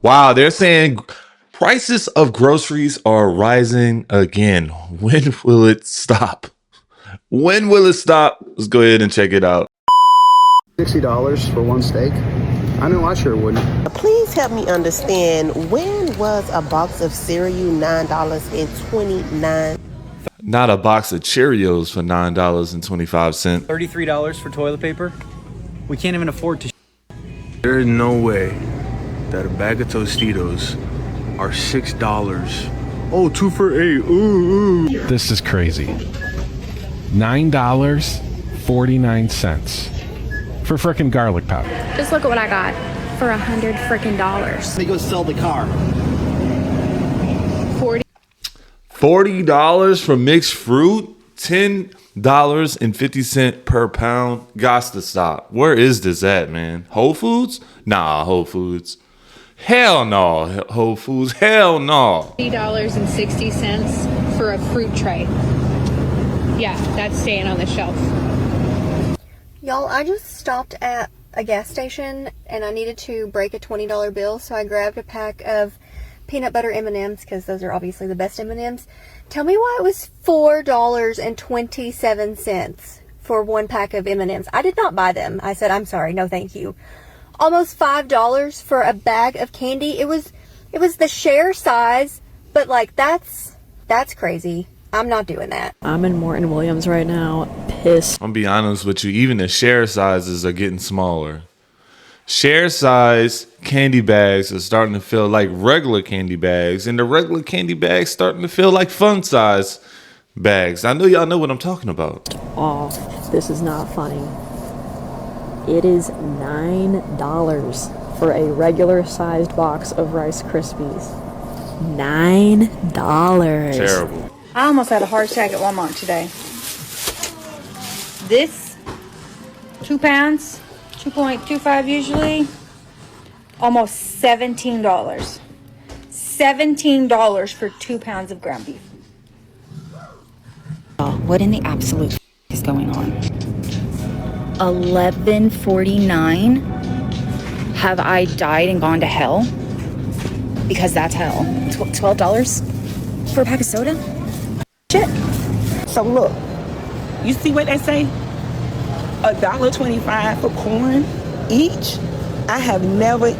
Wow, they're saying prices of groceries are rising again. When will it stop? When will it stop? Let's go ahead and check it out. $60 for one steak. I know I sure wouldn't. Please help me understand, when was a box of cereal $9.29? Not a box of Cheerios for $9.25. $33 for toilet paper? We can't even afford to. There is no way that a bag of Tostitos are $6. Oh, 2 for $8. Ooh, ooh. This is crazy. $9.49 for frickin' garlic powder. Just look at what I got for $100 frickin' dollars. They go sell the car. $40 for mixed fruit? $10.50 per pound? Gots to stop. Where is this at, man? Whole Foods? Nah, Whole Foods. Hell no, Whole Foods. Hell no. $3.60 for a fruit tray. Yeah, that's staying on the shelf. Y'all, I just stopped at a gas station and I needed to break a $20 bill, so I grabbed a pack of peanut butter M&Ms because those are obviously the best M&Ms. Tell me why it was $4.27 for one pack of M&Ms. I did not buy them. I said, I'm sorry, no thank you. Almost $5 for a bag of candy. It was the share size, but like that's crazy. I'm not doing that. I'm in Morton Williams right now, pissed. I'm gonna be honest with you, even the share sizes are getting smaller. Share size candy bags are starting to feel like regular candy bags, and the regular candy bags starting to feel like fun size bags. I know y'all know what I'm talking about. Oh, this is not funny. It is $9 for a regular sized box of Rice Krispies. $9. Terrible. I almost had a heart attack at Walmart today. This, 2 pounds, 2.25 usually, almost $17. $17 for 2 pounds of ground beef. What in the absolute is going on? $11.49. Have I died and gone to hell? Because that's hell. $12 for a pack of soda? Shit. So look, you see what they say? $1.25 for corn each. I have never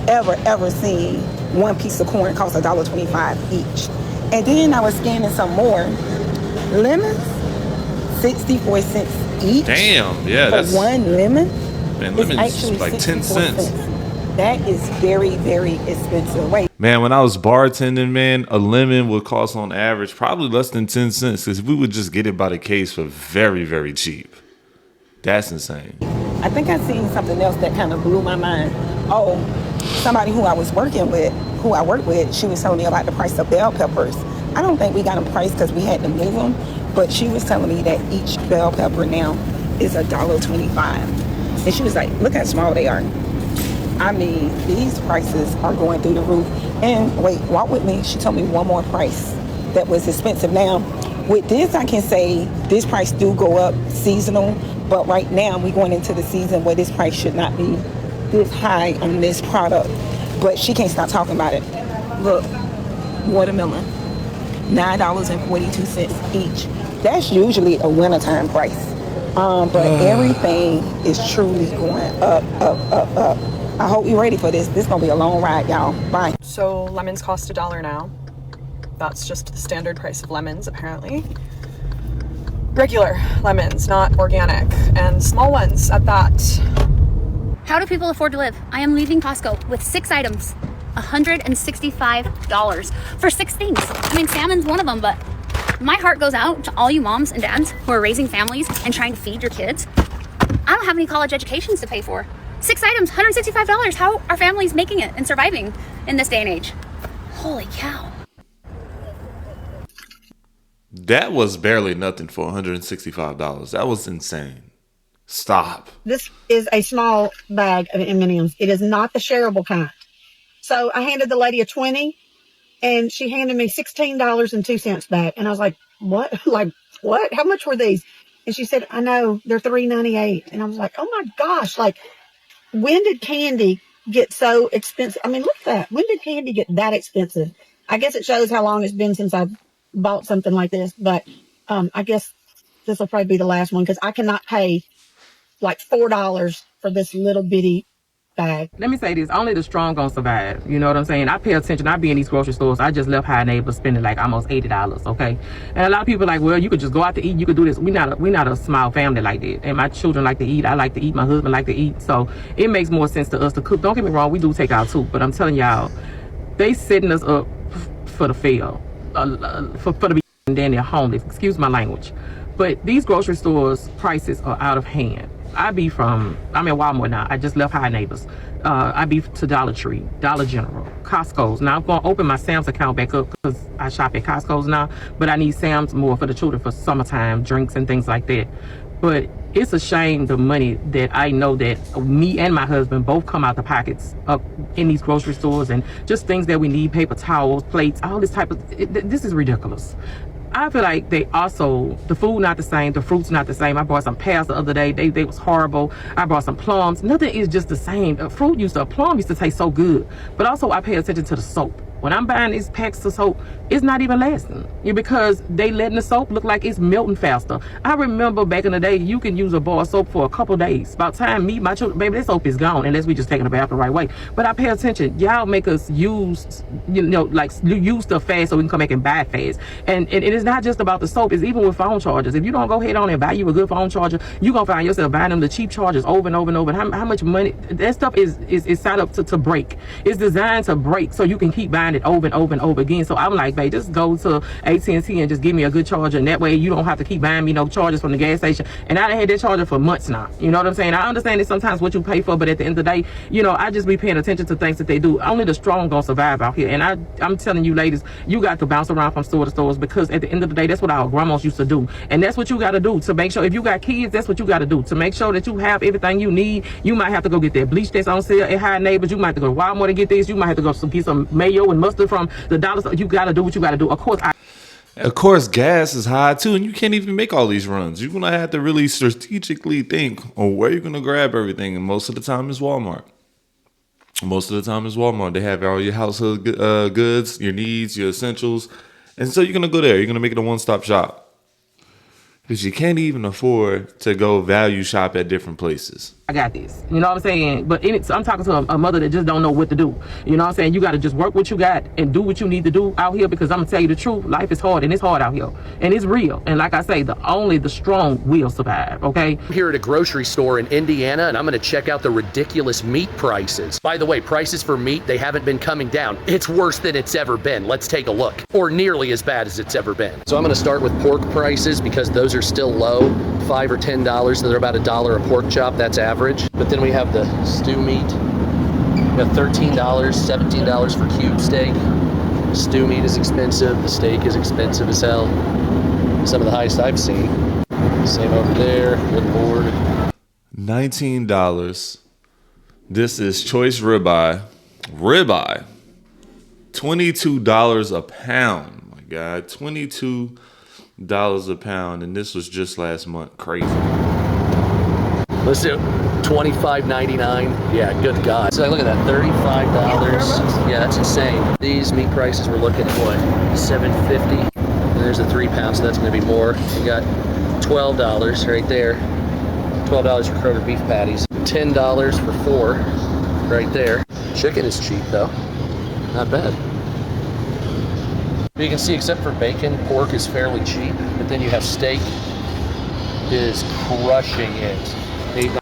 ever seen one piece of corn cost $1.25 each. And then I was scanning some more lemons, 64 cents each. Damn, yeah, for that's one lemon. Man, lemons is like 10 cents. That is very, very expensive. Wait. Man, when I was bartending, man, a lemon would cost on average probably less than 10 cents because we would just get it by the case for very, very cheap. That's insane. I think I seen something else that kind of blew my mind. Oh, somebody who I work with, she was telling me about the price of bell peppers. I don't think we got them priced because we had to move them, but she was telling me that each bell pepper now is $1.25. And she was like, look how small they are. I mean, these prices are going through the roof. And wait, walk with me. She told me one more price that was expensive. Now, with this, I can say this price do go up seasonal, but right now we're going into the season where this price should not be this high on this product. But she can't stop talking about it. Look, watermelon, $9.42 each. That's usually a wintertime price. But everything is truly going up. I hope you're ready for this. This is going to be a long ride, y'all. Bye. So lemons cost $1 now. That's just the standard price of lemons, apparently. Regular lemons, not organic, and small ones at that. How do people afford to live? I am leaving Costco with 6 items. $165 for 6 things. I mean, salmon's one of them, but my heart goes out to all you moms and dads who are raising families and trying to feed your kids. I don't have any college educations to pay for. 6 items, $165. How are families making it and surviving in this day and age? Holy cow. That was barely nothing for $165. That was insane. Stop. This is a small bag of M&Ms. It is not the shareable kind. So I handed the lady a 20 and she handed me $16.02 back. And I was like, what? Like, what? How much were these? And she said, I know, they're $3.98. And I was like, oh my gosh, like, when did candy get so expensive? I mean, look at that. When did candy get that expensive? I guess it shows how long it's been since I've bought something like this, but I guess this will probably be the last one because I cannot pay like $4 for this little bitty bag. Let me say this, only the strong gonna survive. You know what I'm saying? I pay attention. I be in these grocery stores. I just left High Neighbor spending like almost $80, okay? And a lot of people are like, well, you could just go out to eat. You could do this. We not a small family like that. And my children like to eat. I like to eat. My husband like to eat. So it makes more sense to us to cook. Don't get me wrong, we do take out too. But I'm telling y'all, they setting us up for the fail. For the and then they're homeless. Excuse my language. But these grocery stores prices are out of hand. I'm in Walmart now. I just left High Neighbors. I be to Dollar Tree, Dollar General, Costco's. Now I'm going to open my Sam's account back up because I shop at Costco's now. But I need Sam's more for the children for summertime drinks and things like that. But it's a shame the money that I know that me and my husband both come out the pockets up in these grocery stores and just things that we need, paper towels, plates, all this type of, this is ridiculous. I feel like the food not the same, the fruit's not the same. I bought some pears the other day, they was horrible. I bought some plums, nothing is just the same. A plum used to taste so good. But also I pay attention to the soap. When I'm buying these packs of soap, it's not even lasting because they letting the soap look like it's melting faster. I remember back in the day, you can use a bar of soap for a couple days. About time my children, baby, that soap is gone unless we just taking a bath the right way. But I pay attention. Y'all make us use, use stuff fast so we can come back and buy fast. And it is not just about the soap. It's even with phone chargers. If you don't go ahead on and buy you a good phone charger, you're going to find yourself buying them the cheap chargers over and over and over. And how much money? That stuff is set up to break. It's designed to break so you can keep buying it over and over and over again. So I'm like, babe, just go to AT&T and just give me a good charger, and that way you don't have to keep buying me no chargers from the gas station. And I done had that charger for months now. You know what I'm saying? I understand that sometimes what you pay for, but at the end of the day, I just be paying attention to things that they do. Only the strong gonna survive out here. And I'm telling you, ladies, you got to bounce around from store to stores because at the end of the day, that's what our grandmas used to do. And that's what you got to do to make sure, if you got kids, that's what you got to do to make sure that you have everything you need. You might have to go get that bleach that's on sale at High Neighbors. You might have to go to Walmart and get this. You might have to go get some mayo and mustard from the dollar store. You got to do what you got to do. Of course, gas is high too, and you can't even make all these runs. You're gonna have to really strategically think on where you're gonna grab everything, and most of the time it's Walmart. They have all your household goods, your needs, your essentials, and so you're gonna go there. You're gonna make it a one-stop shop because you can't even afford to go value shop at different places. I got this. You know what I'm saying? But I'm talking to a mother that just don't know what to do. You know what I'm saying? You got to just work what you got and do what you need to do out here because I'm going to tell you the truth. Life is hard and it's hard out here. And it's real. And like I say, only the strong will survive, okay? I'm here at a grocery store in Indiana and I'm going to check out the ridiculous meat prices. By the way, prices for meat, they haven't been coming down. It's worse than it's ever been. Let's take a look. Or nearly as bad as it's ever been. So I'm going to start with pork prices because those are still low. $5 or $10, so they're about $1 a pork chop. That's average. But then we have the stew meat. We got $13, $17 for cube steak. Stew meat is expensive. The steak is expensive as hell. Some of the highest I've seen. Same over there. Good Lord. $19. This is choice ribeye. $22 a pound. My God, $22 a pound, and this was just last month. Crazy. Let's do $25.99. Yeah, good God. So look at that, $35. Yeah, that's insane. These meat prices we're looking at what? $7.50. And there's a 3-pound, so that's going to be more. We got $12 right there. $12 for Kroger beef patties. $10 for 4 right there. Chicken is cheap though. Not bad. But you can see, except for bacon, pork is fairly cheap. But then you have steak is crushing it.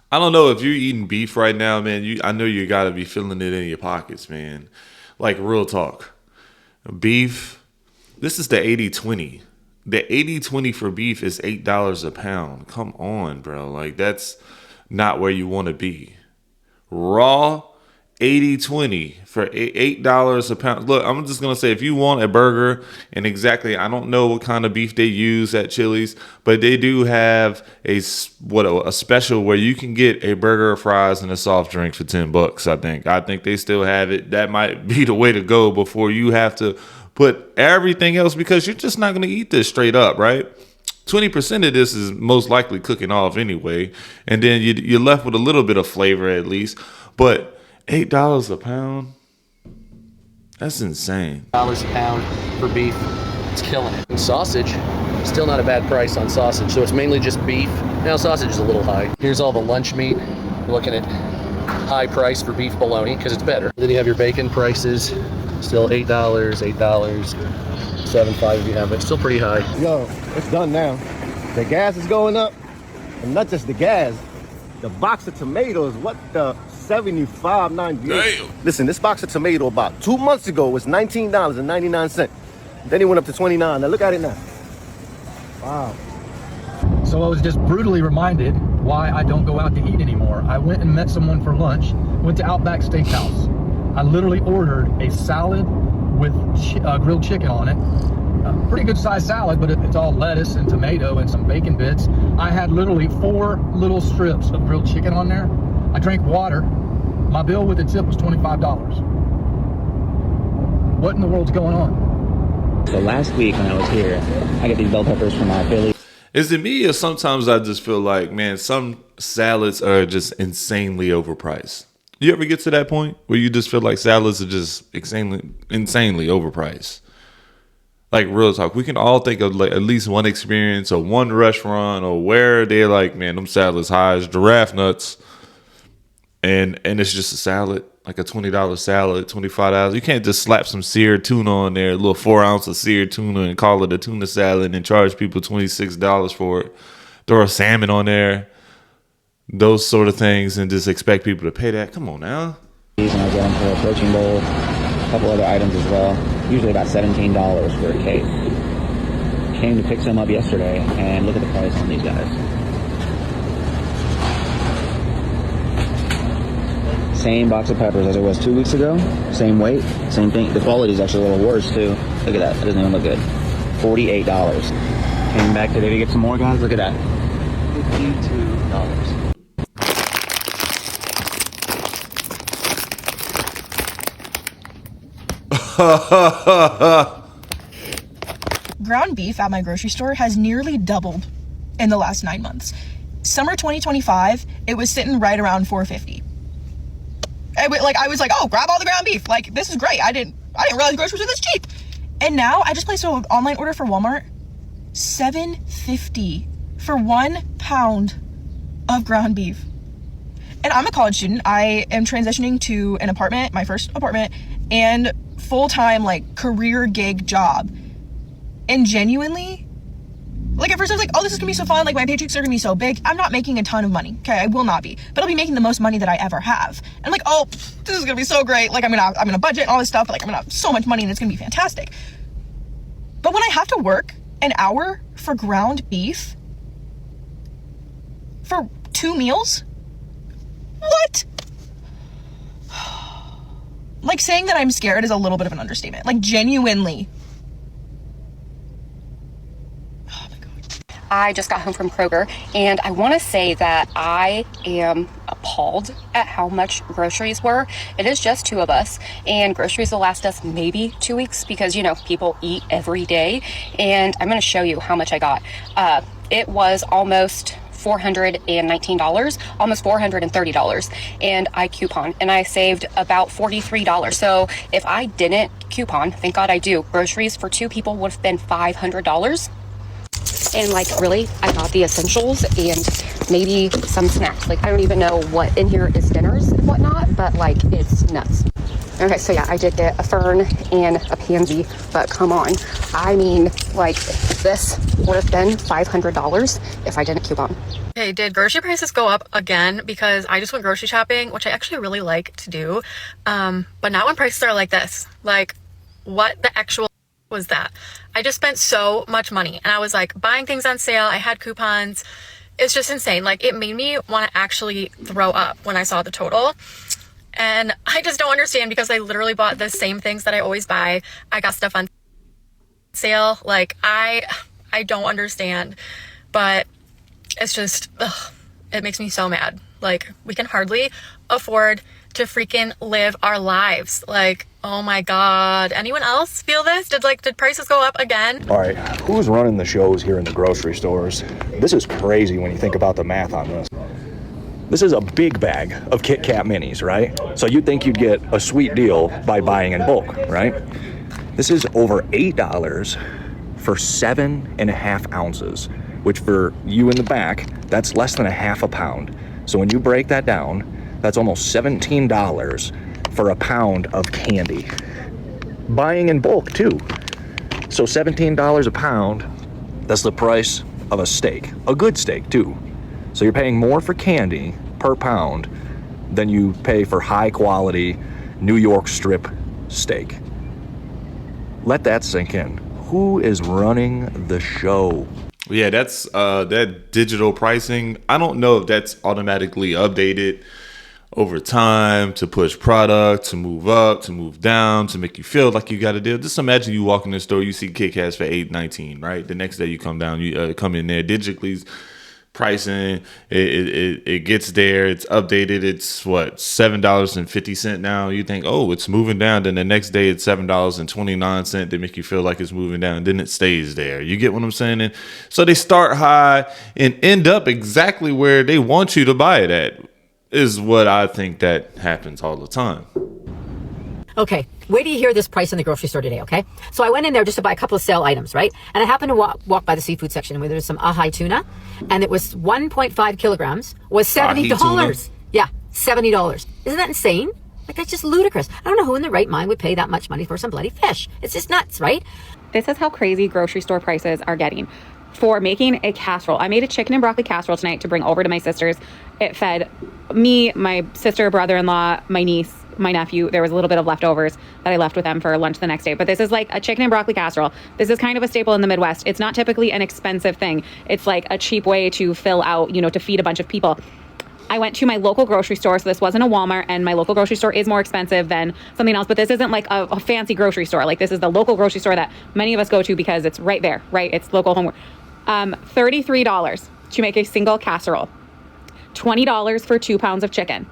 I don't know if you're eating beef right now, man. I know you got to be feeling it in your pockets, man. Like, real talk. Beef, this is the 80-20. The 80-20 for beef is $8 a pound. Come on, bro. Like, that's not where you want to be. Raw, 80-20 for $8 a pound. Look, I'm just going to say, if you want a burger, and exactly, I don't know what kind of beef they use at Chili's, but they do have a special where you can get a burger, fries, and a soft drink for $10, I think they still have it. That might be the way to go before you have to put everything else, because you're just not going to eat this straight up, right? 20% of this is most likely cooking off anyway, and then you're left with a little bit of flavor at least, but $8 a pound? That's insane. $8 a pound for beef. It's killing it. And sausage, still not a bad price on sausage. So it's mainly just beef. Now sausage is a little high. Here's all the lunch meat. You're looking at high price for beef bologna because it's better. Then you have your bacon prices. Still $8, $7.5 if you have it. Still pretty high. Yo, it's done now. The gas is going up. And not just the gas. The box of tomatoes, what the $75.98. Damn. Listen, this box of tomato about 2 months ago was $19.99. Then it went up to $29. Now look at it now. Wow. So I was just brutally reminded why I don't go out to eat anymore. I went and met someone for lunch, went to Outback Steakhouse. I literally ordered a salad with grilled chicken on it. A pretty good sized salad, but it's all lettuce and tomato and some bacon bits. I had literally 4 little strips of grilled chicken on there. I drank water. My bill with the tip was $25. What in the world's going on? So last week when I was here, I got these bell peppers from Philly. Is it me or sometimes I just feel like, man, some salads are just insanely overpriced? You ever get to that point where you just feel like salads are just insanely overpriced? Like, real talk, we can all think of like at least one experience or one restaurant or where they're like, man, them salads high as giraffe nuts, and it's just a salad, like a $20 salad, $25. You can't just slap some seared tuna on there, a little 4 ounce of seared tuna, and call it a tuna salad and charge people $26 for it. Throw a salmon on there, those sort of things, and just expect people to pay that. Come on now. And I was going for a protein bowl, a couple other items as well. Usually about $17 for a cake. Came to pick some up yesterday, and look at the price on these guys. Same box of peppers as it was 2 weeks ago. Same weight, same thing. The quality is actually a little worse too. Look at that. That doesn't even look good. $48. Came back today to get some more, guys. Look at that. $52. Ground beef at my grocery store has nearly doubled in the last 9 months. Summer 2025, it was sitting right around $4.50. I was like, oh, grab all the ground beef. Like, this is great. I didn't realize groceries were this cheap. And now I just placed an online order for Walmart. $7.50 for 1 pound of ground beef. And I'm a college student. I am transitioning to an apartment, my first apartment, and full-time, like, career gig job. And genuinely, like, at first I was like, oh, this is gonna be so fun. Like, my paychecks are gonna be so big. I'm not making a ton of money. Okay, I will not be. But I'll be making the most money that I ever have. And I'm like, oh, this is gonna be so great. Like, I'm gonna budget and all this stuff. But, like, I'm gonna have so much money and it's gonna be fantastic. But when I have to work an hour for ground beef for 2 meals, what? Like, saying that I'm scared is a little bit of an understatement. Like, genuinely. I just got home from Kroger, and I want to say that I am appalled at how much groceries were. It is just 2 of us, and groceries will last us maybe 2 weeks because, you know, people eat every day. And I'm going to show you how much I got. It was almost $419, almost $430, and I coupon, and I saved about $43. So if I didn't coupon, thank God I do, groceries for 2 people would have been $500. And, like, really, I got the essentials and maybe some snacks. Like, I don't even know what in here is dinners and whatnot, but, like, it's nuts. Okay, so yeah, I did get a fern and a pansy, but come on. I mean, like, this would have been $500 if I didn't coupon. Okay, did grocery prices go up again? Because I just went grocery shopping, which I actually really like to do. But not when prices are like this. Like, what the actual was that? I just spent so much money, and I was like buying things on sale. I had coupons. It's just insane. Like, it made me want to actually throw up when I saw the total. And I just don't understand, because I literally bought the same things that I always buy. I got stuff on sale. Like, I don't understand, but it's just, it makes me so mad. Like, we can hardly afford to freaking live our lives. Like, oh my God. Anyone else feel this? Did prices go up again? All right, who's running the shows here in the grocery stores? This is crazy when you think about the math on this. This is a big bag of Kit Kat minis, right? So you'd think you'd get a sweet deal by buying in bulk, right? This is over $8 for 7.5 ounces, which for you in the back, that's less than a half a pound. So when you break that down, that's almost $17 for a pound of candy. Buying in bulk too. So $17 a pound, that's the price of a steak. A good steak too. So you're paying more for candy per pound than you pay for high quality New York strip steak. Let that sink in. Who is running the show? Yeah, that's that digital pricing. I don't know if that's automatically updated over time to push product, to move up, to move down, to make you feel like you got a deal. Just imagine you walk in the store, you see Kit Kats for $8.19, right? The next day you come down, you come in there digitally pricing. It gets there, it's updated. It's what, $7.50 now. You think, oh, it's moving down. Then the next day it's $7.29. They make you feel like it's moving down. Then it stays there. You get what I'm saying? And so they start high and end up exactly where they want you to buy it at. Is what I think that happens all the time. Okay, wait till you hear this price in the grocery store today, okay? So I went in there just to buy a couple of sale items, right? And I happened to walk by the seafood section where there's some ahi tuna, and it was 1.5 kilograms, was $70. Yeah, $70. Isn't that insane? Like, that's just ludicrous. I don't know who in their right mind would pay that much money for some bloody fish. It's just nuts, right? This is how crazy grocery store prices are getting. For making a casserole. I made a chicken and broccoli casserole tonight to bring over to my sister's. It fed me, my sister, brother-in-law, my niece, my nephew. There was a little bit of leftovers that I left with them for lunch the next day. But this is like a chicken and broccoli casserole. This is kind of a staple in the Midwest. It's not typically an expensive thing. It's like a cheap way to fill out, to feed a bunch of people. I went to my local grocery store, so this wasn't a Walmart, and my local grocery store is more expensive than something else, but this isn't like a fancy grocery store. Like, this is the local grocery store that many of us go to because it's right there, right? It's local homework. $33 to make a single casserole. $20 for 2 pounds of chicken.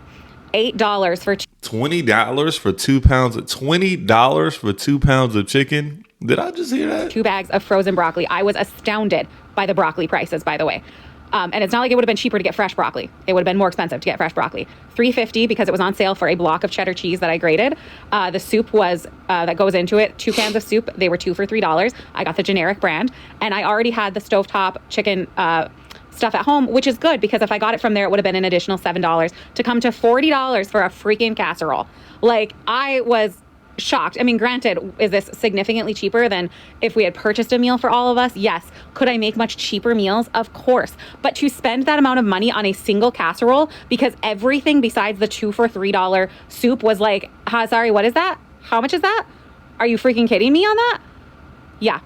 $8 for $20 for 2 pounds. $20 for 2 pounds of chicken. Did I just hear that? 2 bags of frozen broccoli. I was astounded by the broccoli prices, by the way. And it's not like it would have been cheaper to get fresh broccoli. It would have been more expensive to get fresh broccoli. $3.50 because it was on sale for a block of cheddar cheese that I grated. The soup was that goes into it. 2 cans of soup. They were 2 for $3. I got the generic brand, and I already had the stovetop chicken stuff at home, which is good because if I got it from there, it would have been an additional $7 to come to $40 for a freaking casserole. Like, I was shocked. I mean, granted, is this significantly cheaper than if we had purchased a meal for all of us? Yes. Could I make much cheaper meals? Of course. But to spend that amount of money on a single casserole because everything besides the 2 for $3 soup was like, sorry, what is that? How much is that? Are you freaking kidding me on that? Yeah.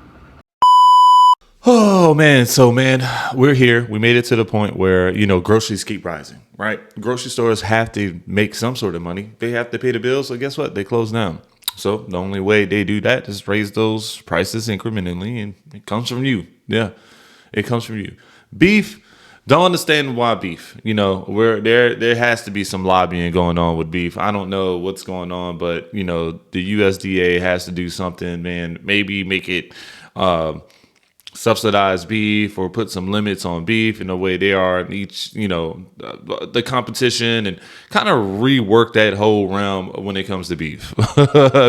Oh, man. So, man, we're here. We made it to the point where, groceries keep rising, right? Grocery stores have to make some sort of money. They have to pay the bills. So guess what? They close down. So the only way they do that is raise those prices incrementally, and it comes from you. Yeah, it comes from you. Beef, don't understand why beef. Where there has to be some lobbying going on with beef. I don't know what's going on, but the USDA has to do something, man. Maybe make it subsidize beef or put some limits on beef in the way they are in each, the competition, and kind of rework that whole realm when it comes to beef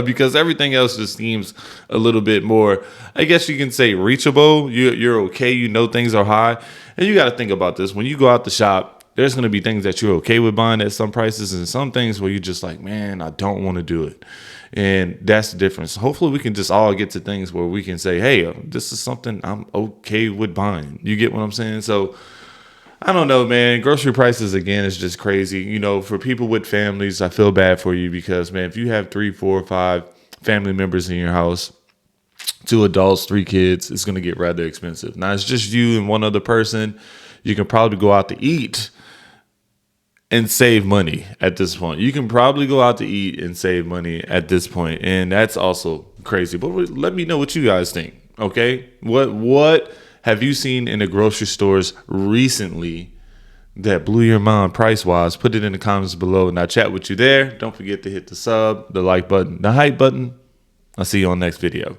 because everything else just seems a little bit more, I guess you can say, reachable. You're okay. Things are high, and you got to think about this when you go out the shop. There's going to be things that you're okay with buying at some prices and some things where you're just like, man, I don't want to do it. And that's the difference. Hopefully we can just all get to things where we can say, hey, this is something I'm okay with buying. You get what I'm saying? So I don't know, man. Grocery prices, again, is just crazy. For people with families, I feel bad for you because, man, if you have 3, 4, 5 family members in your house, 2 adults, 3 kids, it's going to get rather expensive. Now, it's just you and one other person. You can probably go out to eat and save money at this point. You can probably go out to eat and save money at this point, and that's also crazy. But let me know what you guys think, okay? What have you seen in the grocery stores recently that blew your mind price-wise? Put it in the comments below, and I'll chat with you there. Don't forget to hit the sub, the like button, the hype button. I'll see you on the next video.